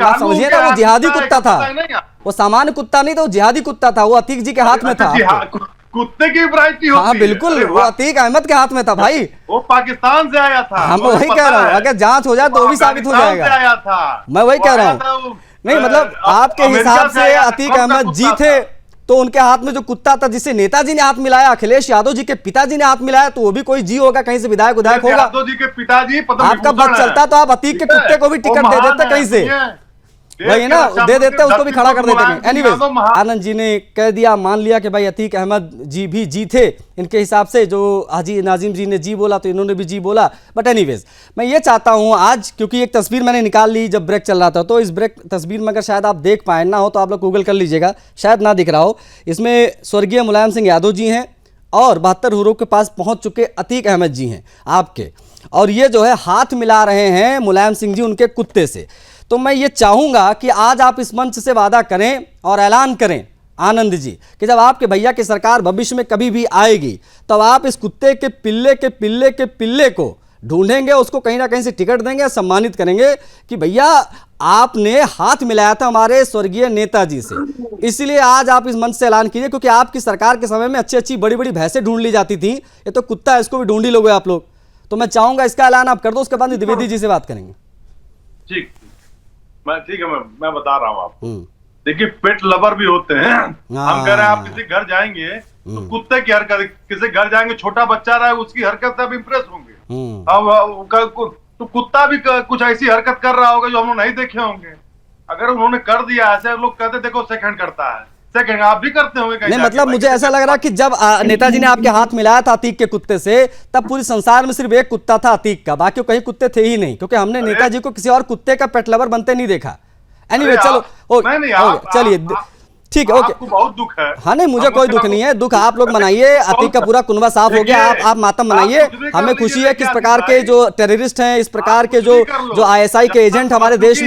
आप समझिए ना, वो जिहादी कुत्ता था, वो सामान्य कुत्ता नहीं था, वो जिहादी कुत्ता था, वो अतीक जी के हाथ में था। कुत्ते की वैरायटी होती हाँ है। बिल्कुल, अरे वो वाह। अतीक अहमद के हाथ में था भाई। वो पाकिस्तान से आया था। हम मुझे वही पता कह रहा हूँ, है। अगर जांच हो जाए तो वो भी साबित हो अफगानिस्तान जाएगा। से आया था। मैं वही वो कह रहा आया हूँ। था वो, नहीं मतलब आपके अमेरिका हिसाब से आया था, अतीक ट्रम्प का अहमद जी कुत्ता थे, था। तो उनके हाथ में जो कुत्ता था जिसे नेताजी ने हाथ मिलाया, अखिलेश यादव जी के पिताजी ने हाथ मिलाया, तो वो भी कोई जी होगा, कहीं से विधायक विधायक होगा। यादव जी के पिताजी पद्म आपका विभूषण बस हैं। चलता तो आप अतीक के ठीक है? कुत्ते को भी वो टिकट दे महान देते है, कहीं से, सुनिए। वही है ना, दे देते उसको भी खड़ा कर देते कहीं। मुलायम एनीवेज, सिंह यादव आनंद जी ने कह दिया, मान लिया कि भाई अतीक अहमद जी भी जी थे इनके हिसाब से, जो हाजी नाजिम जी ने जी बोला तो इन्होंने भी जी बोला। बट एनीवेज, मैं ये चाहता हूँ आज, क्योंकि एक तस्वीर मैंने निकाल ली जब ब्रेक चल रहा था, तो इस ब्रेक तस्वीर में अगर शायद आप देख पाए, ना हो तो आप लोग गूगल कर लीजिएगा, शायद ना दिख रहा हो। इसमें स्वर्गीय मुलायम सिंह यादव जी हैं और 72 हुर्रों के पास पहुंच चुके अतीक अहमद जी हैं आपके, और ये जो है हाथ मिला रहे हैं मुलायम सिंह जी उनके कुत्ते से। तो मैं ये चाहूंगा कि आज आप इस मंच से वादा करें और ऐलान करें आनंद जी कि जब आपके भैया की सरकार भविष्य में कभी भी आएगी, तब आप इस कुत्ते के पिल्ले को ढूंढेंगे, उसको कहीं ना कहीं से टिकट देंगे, सम्मानित करेंगे कि भैया आपने हाथ मिलाया था हमारे स्वर्गीय नेताजी से, इसलिए आज आप इस मंच से ऐलान कीजिए, क्योंकि आपकी सरकार के समय में अच्छी अच्छी बड़ी बड़ी भैंसें ढूंढ ली जाती थी, ये तो कुत्ता है, इसको भी ढूंढ ही लोगे आप लोग। तो मैं चाहूंगा इसका ऐलान आप कर दो, उसके बाद द्विवेदी जी से बात करेंगे। ठीक है, मैं बता रहा हूँ आपको। देखिए, पेट लवर भी होते हैं। हम कह रहे हैं आप किसी घर जाएंगे तो कुत्ते की हरकत, किसी घर जाएंगे छोटा बच्चा रहा है उसकी हरकत से आप इंप्रेस होंगे। अब तो कुत्ता भी कुछ ऐसी हरकत कर रहा होगा जो हम लोग नहीं देखे होंगे। अगर उन्होंने कर दिया, ऐसे लोग कहते देखो सेकंड करता है, सेकंड आप भी करते होंगे कहीं नहीं जाके, मतलब भाई। मुझे ऐसा लग रहा कि जब नेताजी ने आपके हाथ मिलाया था अतीक के कुत्ते से, तब पूरे संसार में सिर्फ एक कुत्ता था अतीक का, बाकी कहीं कुत्ते थे ही नहीं, क्योंकि हमने नेताजी को किसी और कुत्ते का पेट लवर बनते नहीं देखा। एनीवे चलो, चलिए ठीक है, ओके। आपको बहुत दुख है। हाँ नहीं, मुझे कोई दुख नहीं है, दुख आप लोग मनाइए, अतीक का पूरा कुनबा साफ हो गया, आप मातम मनाइए। हमें खुशी है कि इस प्रकार के जो टेररिस्ट हैं, इस प्रकार के जो ISI के एजेंट हमारे देश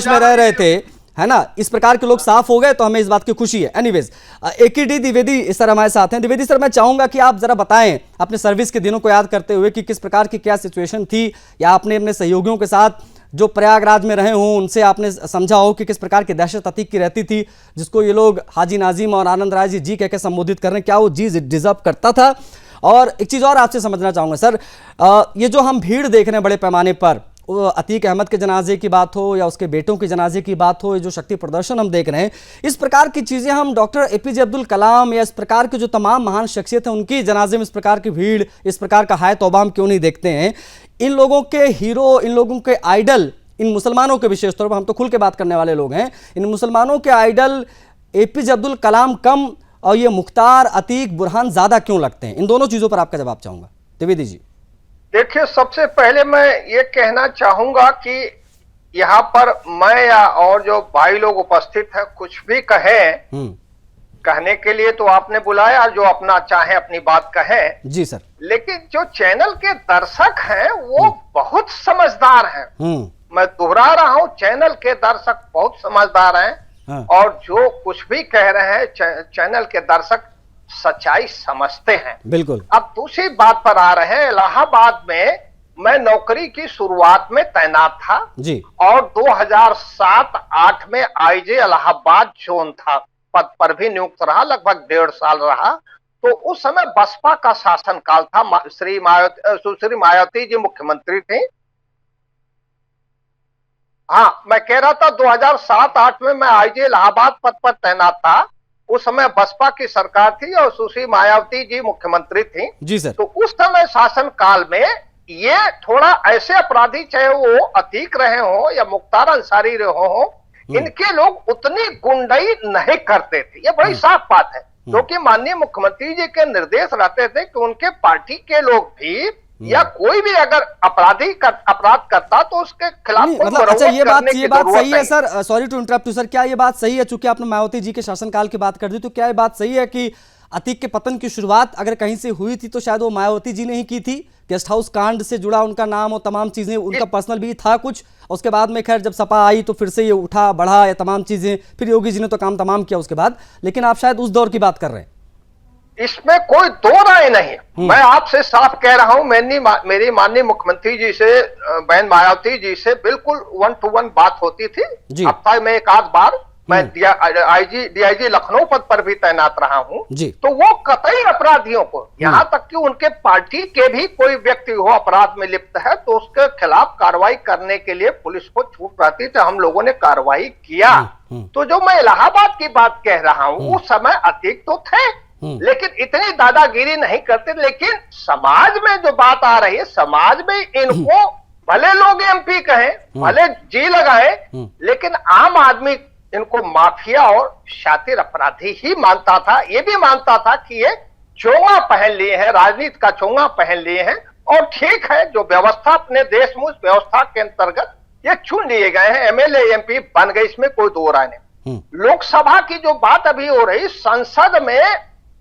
में रह रहे थे, है ना, इस प्रकार के लोग साफ हो गए, तो हमें इस बात की खुशी है। एनीवेज, AKD द्विवेदी सर हमारे साथ हैं। द्विवेदी सर, मैं चाहूंगा कि आप जरा बताएं अपने सर्विस के दिनों को याद करते हुए कि किस प्रकार की क्या सिचुएशन थी, या आपने अपने सहयोगियों के साथ जो प्रयागराज में रहे हों उनसे आपने समझा हो कि किस प्रकार की दहशत अतीक की रहती थी, जिसको ये लोग हाजी नाजिम और आनंद राय जी कह के संबोधित कर रहे हैं, क्या वो जी डिजर्व करता था? और एक चीज़ और आपसे समझना चाहूँगा सर, ये जो हम भीड़ देख रहे हैं बड़े पैमाने पर, वो अतीक अहमद के जनाजे की बात हो या उसके बेटों के जनाजे की बात हो, ये जो शक्ति प्रदर्शन हम देख रहे हैं, इस प्रकार की चीज़ें हम डॉक्टर APJ अब्दुल कलाम या इस प्रकार के जो तमाम महान शख्सियत हैं उनकी जनाजे में इस प्रकार की भीड़, इस प्रकार का हाय तौबा हम क्यों नहीं देखते हैं? इन लोगों के हीरो, इन लोगों के आइडल, इन मुसलमानों के विशेष तौर पर, हम तो खुल के बात करने वाले लोग हैं, इन मुसलमानों के आइडल APJ अब्दुल कलाम कम और ये मुख्तार, अतीक, बुरहान ज़्यादा क्यों लगते हैं? इन दोनों चीज़ों पर आपका जवाब चाहूँगा द्विवेदी जी। देखिए, सबसे पहले मैं ये कहना चाहूंगा कि यहाँ पर मैं या और जो भाई लोग उपस्थित हैं कुछ भी कहें, कहने के लिए तो आपने बुलाया, जो अपना चाहे अपनी बात कहें। जी सर। लेकिन जो चैनल के दर्शक हैं वो बहुत समझदार हैं। मैं दोहरा रहा हूं, चैनल के दर्शक बहुत समझदार हैं। हाँ। और जो कुछ भी कह रहे हैं चैनल के दर्शक सच्चाई समझते हैं। बिल्कुल। अब दूसरी बात पर आ रहे हैं, इलाहाबाद में मैं नौकरी की शुरुआत में तैनात था जी, और 2007-8 में IJ इलाहाबाद जोन था, पद पर भी नियुक्त रहा, लगभग 1.5 साल रहा। तो उस समय बसपा का शासनकाल था, सुश्री मायावती जी मुख्यमंत्री थी। हाँ, मैं कह रहा था 2007-8 में मैं IJ इलाहाबाद पद पर तैनात था। उस समय बसपा की सरकार थी और सुश्री मायावती जी मुख्यमंत्री थी जी सर। तो उस समय शासन काल में ये थोड़ा ऐसे अपराधी, चाहे वो अतीक रहे हो या मुख्तार अंसारी रहे हो, इनके लोग उतनी गुंडाई नहीं करते थे, ये बड़ी साफ बात है। क्योंकि माननीय मुख्यमंत्री जी के निर्देश रहते थे कि उनके पार्टी के लोग भी या कोई भी अगर अपराध करता तो उसके खिलाफ नहीं, कोई मतलब अच्छा मरम्मत ये बात करने की सही जरूरत है नहीं। Sir, sorry to interrupt you sir, क्या ये बात सही है, चूंकि आपने मायावती जी के शासनकाल की बात कर दी, तो क्या ये बात सही है कि अतीक के पतन की शुरुआत अगर कहीं से हुई थी तो शायद वो मायावती जी ने ही की थी? गेस्ट हाउस कांड से जुड़ा उनका नाम और तमाम चीजें, उनका पर्सनल भी था कुछ, उसके बाद में खैर जब सपा आई तो फिर से ये उठा बढ़ा, ये तमाम चीजें, फिर योगी जी ने तो काम तमाम किया उसके बाद, लेकिन आप शायद उस दौर की बात कर रहे हैं। इसमें कोई दो राय नहीं। मैं आपसे साफ कह रहा हूं, मेरी माननीय मुख्यमंत्री जी से, बहन मायावती जी से बिल्कुल 1 to 1 बात होती थी। हफ्ता में एक आध बार मैं डीआईजी लखनऊ पद पर भी तैनात रहा हूं, तो वो कतई अपराधियों को, यहां तक कि उनके पार्टी के भी कोई व्यक्ति हो अपराध में लिप्त है तो उसके खिलाफ कार्रवाई करने के लिए पुलिस को छूट रहती थी, हम लोगों ने कार्रवाई किया। तो जो मैं इलाहाबाद की बात कह रहा हूं, उस समय अतीक तो थे लेकिन इतनी दादागिरी नहीं करते। लेकिन समाज में जो बात आ रही है, समाज में इनको भले लोग एमपी कहें, भले जी लगाए, लेकिन आम आदमी इनको माफिया और शातिर अपराधी ही मानता था। ये भी मानता था कि ये चोंगा पहन लिए हैं, राजनीति का चोंगा पहन लिए हैं, और ठीक है जो व्यवस्था अपने देश में, उस व्यवस्था के अंतर्गत ये चुन लिए गए हैं, एमएलए एमपी बन गए, इसमें कोई दो राय नहीं। लोकसभा की जो बात अभी हो रही, संसद में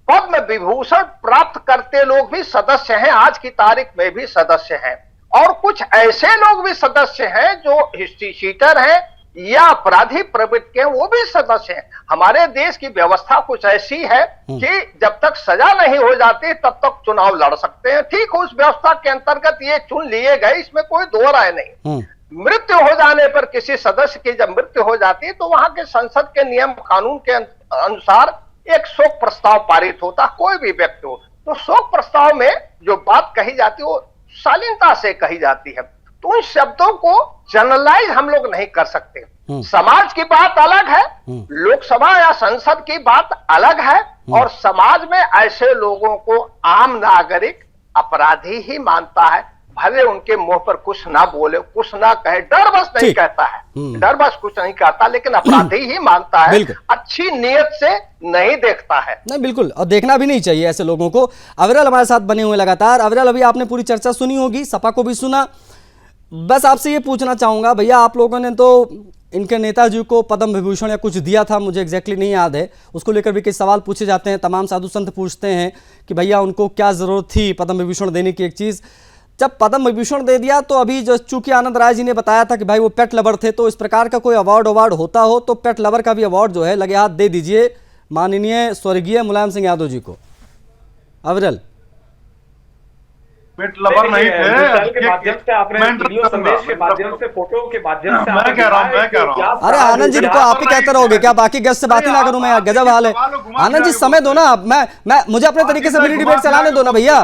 पद्म विभूषण प्राप्त करते लोग भी सदस्य हैं, आज की तारीख में भी सदस्य हैं, और कुछ ऐसे लोग भी सदस्य हैं जो हिस्ट्री शीटर हैं या अपराधी प्रवृत्ति के, वो भी सदस्य हैं। हमारे देश की व्यवस्था कुछ ऐसी है कि जब तक सजा नहीं हो जाती तब तक चुनाव लड़ सकते हैं। ठीक उस व्यवस्था के अंतर्गत ये चुन लिए गए, इसमें कोई दो राय नहीं। मृत्यु हो जाने पर किसी सदस्य की जब मृत्यु हो जाती है तो वहां के संसद के नियम कानून के अनुसार एक शोक प्रस्ताव पारित होता, कोई भी व्यक्ति हो, तो शोक प्रस्ताव में जो बात कही जाती है वो शालीनता से कही जाती है। तो उन शब्दों को जनरलाइज हम लोग नहीं कर सकते। समाज की बात अलग है, लोकसभा या संसद की बात अलग है, और समाज में ऐसे लोगों को आम नागरिक अपराधी ही मानता है, भले उनके मुंह पर कुछ ना बोले, कुछ ना कहे, डर बस नहीं कहता है, डर बस कुछ नहीं कहता, लेकिन अपराधी ही मानता है, अच्छी नीयत से नहीं देखता है। नहीं बिल्कुल, और देखना भी नहीं चाहिए ऐसे लोगों को। अविरल हमारे साथ बने हुए लगातार। अविरल, अभी आपने पूरी चर्चा सुनी होगी, सपा को भी सुना, बस आपसे ये पूछना चाहूंगा, भैया आप लोगों ने तो इनके नेताजी को पद्म विभूषण या कुछ दिया था, मुझे एग्जैक्टली नहीं याद है, उसको लेकर भी कई सवाल पूछे जाते हैं, तमाम साधु संत पूछते हैं कि भैया उनको क्या जरूरत थी पद्म विभूषण देने की। एक चीज, जब पद्म विभूषण दे दिया तो अभी जो चूंकि आनंद राय जी ने बताया था कि भाई वो पेट लवर थे, तो इस प्रकार का कोई अवार्ड होता हो तो पेट लवर का भी अवार्ड जो है लगे हाथ दे दीजिए माननीय स्वर्गीय मुलायम सिंह यादव जी को। अविरल, पेट लवर नहीं थे, के माध्यम से आपने वीडियो संदेश के माध्यम से, फोटो के माध्यम से मैं कह रहा हूँ। अरे आनंद जी को आप ही कहते रहोगे क्या? बाकी गेस्ट से बात ही ना करूं मैं, गजब हाल है। आनंद जी समय दो ना, मैं मुझे अपने तरीके से मेरी डिबेट चलाने दो ना भैया।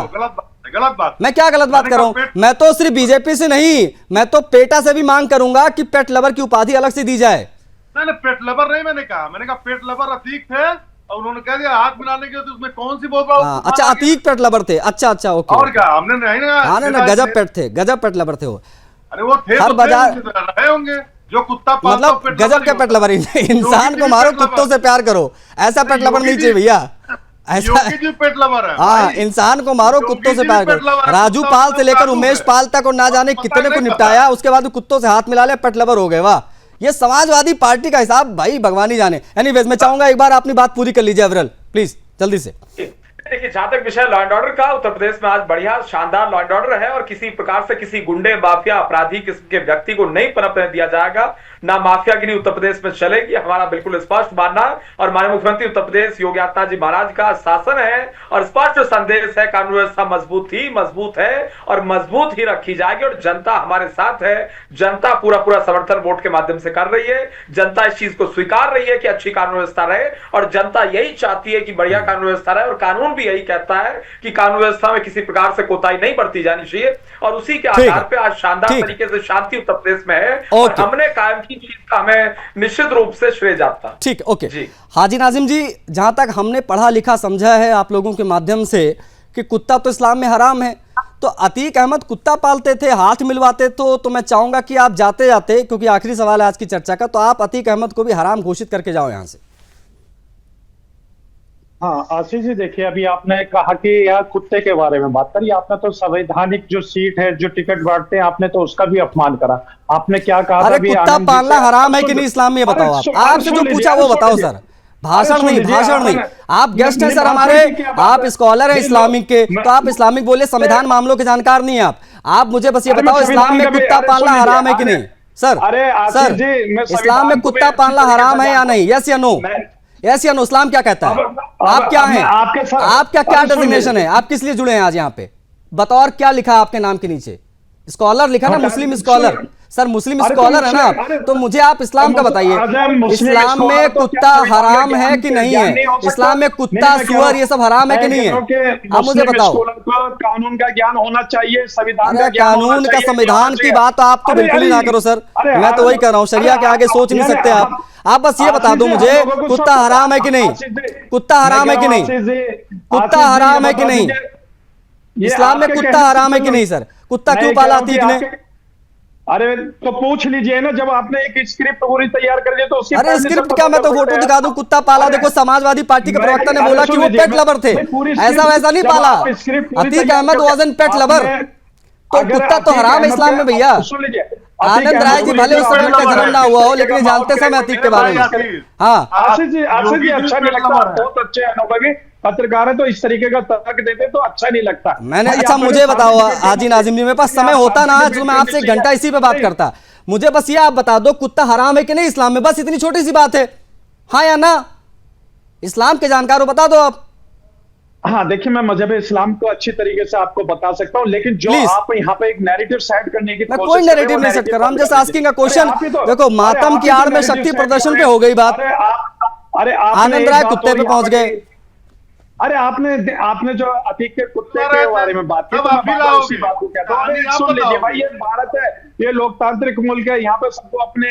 गलत बात, मैं क्या गलत बात कर रहा हूं? मैं तो सिर्फ बीजेपी से नहीं, मैं तो पेटा से भी मांग करूंगा कि पेट लवर की उपाधि अलग से दी जाए। नहीं, पेट लवर नहीं मैंने कहा पेट लवर अतीक थे, और उन्होंने कह दिया हाथ मिलाने के, तो उसमें कौन सी बहुत अच्छा, अतीक पेट लवर थे, अच्छा ओके। और क्या, हमने नहीं ना, हाँ ना, गजब पेट लवर थे वो। अरे वो थे हर बाजार रहे होंगे, जो कुत्ता मतलब गजब के पेट लवर। इंसान को मारो, कुत्तों से प्यार करो, ऐसा पेट लवर नहीं चाहिए भैया, ऐसा पेट लवर है। हाँ, इंसान को मारो, कुत्तों से प्यार करो। राजू पाल से लेकर उमेश पाल तक और ना जाने कितने को निपटाया, उसके बाद कुत्तों से हाथ मिला लिया, पेट लवर हो गए। वाह, ये समाजवादी पार्टी का हिसाब भाई भगवान ही जाने। एनीवेज, मैं चाहूंगा एक बार अपनी बात पूरी कर लीजिए अविरल, प्लीज जल्दी से। देखिए, जहां तक विषय लॉ एंड ऑर्डर का, उत्तर प्रदेश में आज बढ़िया शानदार लॉ एंड ऑर्डर है, और किसी प्रकार से किसी गुंडे माफिया अपराधी किस्म के व्यक्ति को नहीं पनपने दिया जाएगा, ना माफियागिरी उत्तर प्रदेश में चलेगी, हमारा बिल्कुल स्पष्ट मानना है। और माननीय मुख्यमंत्री उत्तर प्रदेश योगी आदित्यनाथ जी महाराज का शासन है और स्पष्ट संदेश है, कानून व्यवस्था मजबूत है और मजबूत ही रखी जाएगी, और जनता हमारे साथ है। जनता पूरा समर्थन वोट के माध्यम से कर रही है, जनता इस चीज को स्वीकार रही है कि अच्छी कानून व्यवस्था रहे, और जनता यही चाहती है कि बढ़िया कानून व्यवस्था रहे, और कानून भी यही कहता है कि कानून व्यवस्था में किसी प्रकार से कोताही नहीं बरती जानी चाहिए, और उसी के आधार पे आज शानदार तरीके से शांति उत्तर प्रदेश में है, और हमने कायम की चीज का हमें निश्चित रूप से श्रेय जाता। ठीक, ओके हाजी नाजिम जी, जहां तक हमने पढ़ा लिखा समझा है आप लोगों के माध्यम से कि कुत्ता तो इस्लाम में हराम है, तो अतीक अहमद कुत्ता पालते थे, हाथ मिलवाते, तो मैं चाहूंगा कि आप जाते जाते, क्योंकि आखिरी सवाल है आज की चर्चा का, तो आप अतीक अहमद को भी हराम घोषित करके जाओ यहां से। हाँ आशीष जी, देखिए अभी आपने कहा कि यहाँ कुत्ते के बारे में बात करी। आपने तो संवैधानिक जो सीट है, जो टिकट बांटते हैं, आपने तो उसका भी अपमान करा। आपने क्या कहा था? अरे अभी कुत्ता आनंद जी पालना से- हराम है कि नहीं इस्लाम में, ये बताओ आप। आपसे जो पूछा वो बताओ सर। भाषण नहीं, भाषण नहीं। आप गेस्ट हैं सर हमारे, आप स्कॉलर हैं इस्लामिक के, तो आप इस्लामिक बोले, संविधान मामलों के जानकार नहीं है आप मुझे बस ये बताओ इस्लाम में कुत्ता पालना हराम है कि नहीं सर? अरे आशीष जी, मैं इस्लाम में संविधान को कुत्ता भी पालना अच्छी हराम है तरीके या से नहीं? यस या नो? यस या नो? इस्लाम क्या कहता है? आप क्या हैं? आपका क्या डेजिग्नेशन है? आप किस लिए जुड़े हैं आज यहाँ पे? बतौर क्या लिखा है आपके नाम के नीचे? स्कॉलर लिखा ना, मुस्लिम स्कॉलर। सर मुस्लिम स्कॉलर है ना आप, तो मुझे आप इस्लाम का बताइए, इस्लाम में कुत्ता हराम है कि नहीं है? इस्लाम में कुत्ता, सुअर, ये सब हराम है कि नहीं है? आप मुझे बताओ। कानून का ज्ञान होना चाहिए, संविधान का अरे ज्ञान होना कानून का, चाहिए, संविधान की बात तो आप तो बिल्कुल ही ना करो सर। मैं तो वही कह रहा हूँ, शरिया के आगे सोच नहीं सकते आप बस ये बता दो मुझे, कुत्ता हराम है कि नहीं? कुत्ता हराम है कि नहीं? कुत्ता हराम है कि नहीं? इस्लाम में कुत्ता हराम है कि नहीं सर? कुत्ता क्यों पाला अतीक ने? अरे तो पूछ लीजिए ना, जब आपने एक स्क्रिप्ट पूरी तैयार कर ली तो उसकी अरे स्क्रिप्ट क्या, मैं तो फोटो दिखा दूं, कुत्ता पाला देखो, समाजवादी पार्टी के प्रवक्ता ने बोला कि वो पेट लवर थे। ऐसा वैसा नहीं पाला, अतीक अहमद वाजन पेट लवर। तो कुत्ता तो हराम है इस्लाम में भैया। आनंद राय जी भले उस समय उनका जन्म ना हुआ हो, लेकिन जानते समय अतीक के बारे में। हाँ आशीष जी अच्छा नहीं लगता, बहुत अच्छे अनुभवी पत्रकार है, तो इस तरीके का तर्क देते तो अच्छा नहीं लगता। मैंने, अच्छा मुझे बताओ हाजी नाजिम जी, मेरे पास समय होता ना तो मैं आपसे 1 घंटा इसी पे बात करता। मुझे बस ये आप बता दो, कुत्ता हराम है कि नहीं इस्लाम में? बस इतनी छोटी सी बात है, हाँ या ना? इस्लाम के जानकार हो, बता दो आप। हाँ देखिए, मैं मजहब इस्लाम को अच्छी तरीके से आपको बता सकता हूँ, लेकिन जो आप यहाँ पे एक नैरेटिव सेट करने की मैं कोई नैरेटिव नहीं सेट कर रहा हूं, जस्ट आस्किंग अ क्वेश्चन। देखो मातम की आड़ में शक्ति प्रदर्शन पे हो गई बात, आनंद राय कुत्ते पे पहुंच गए। अरे आपने जो अतीक के कुत्ते के बारे में बात की, तो मैं उसी बात को कहता हूं। सुन लीजिए भाई, ये भारत है, ये लोकतांत्रिक मुल्क है, यहाँ पे सबको अपने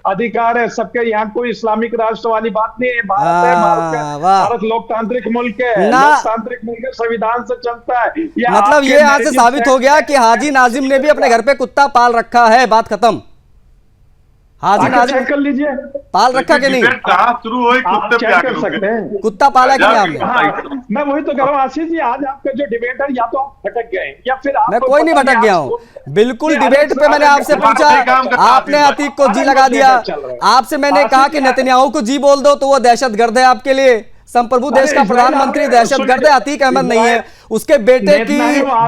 अधिकार है, सबके यहाँ कोई इस्लामिक राष्ट्र वाली बात नहीं है। भारत है, भारत लोकतांत्रिक मुल्क है, लोकतांत्रिक मुल्क है, संविधान से चलता है। मतलब ये यहाँ से साबित हो गया कि हाजी नाजिम ने भी अपने घर पे कुत्ता पाल रखा है, बात खत्म। हाजी नाजिम चेक कर लीजिए, पाल रखा कि नहीं? कहाँ शुरू हुई, कुत्ते पे चेक कर सकते हैं, कुत्ता पाला कि नहीं आपने? हाँ, मैं वही तो कह रहा हूँ आशीष जी, आज आपका जो डिबेट है, या तो आप भटक गए या फिर मैं कोई नहीं भटक गया हूँ, बिल्कुल डिबेट पे मैंने आपसे पूछा, आपने अतीक को जी लगा दिया। आपसे मैंने कहा कि नेतन्याहू को जी बोल दो तो वो दहशतगर्द है आपके लिए, संप्रभु देश का प्रधानमंत्री दहशतगर्द है, अतीक अहमद नहीं है। उसके बेटे की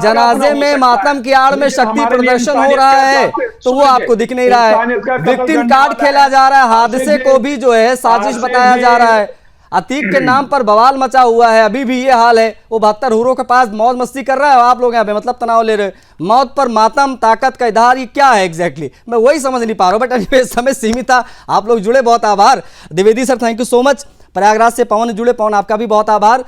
जनाजे में मातम की आड़ में शक्ति प्रदर्शन हो रहा है, तो वो आपको दिख नहीं रहा है। विक्टिम कार्ड खेला जा रहा है, हादसे को भी जो है साजिश बताया जा रहा है। अतीक के नाम पर बवाल मचा हुआ है, अभी भी ये हाल है। वो 72 हुरों के पास मौज मस्ती कर रहा है, आप लोग यहाँ पे मतलब तनाव ले रहे हो। मौत पर मातम, ताकत का इजहार, ये क्या है एग्जैक्टली? मैं वही समझ नहीं पा रहा हूँ। बट समय सीमित था, आप लोग जुड़े, बहुत आभार। Dwivedi sir thank you so much. Prayagraj से पवन जुड़े, पवन आपका भी बहुत आभार।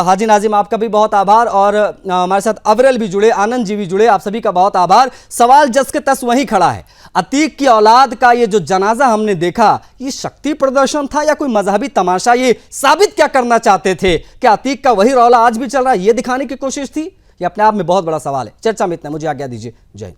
हाजी नाजिम आपका भी बहुत आभार। और हमारे साथ अवरल भी जुड़े, आनंद जी भी जुड़े, आप सभी का बहुत आभार। सवाल जस के तस वहीं खड़ा है, अतीक की औलाद का ये जो जनाजा हमने देखा, ये शक्ति प्रदर्शन था या कोई मजहबी तमाशा? ये साबित क्या करना चाहते थे? क्या अतीक का वही रौला आज भी चल रहा है, ये दिखाने की कोशिश थी? ये अपने आप में बहुत बड़ा सवाल है। चर्चा में इतना, मुझे आज्ञा दीजिए। जय हिंद।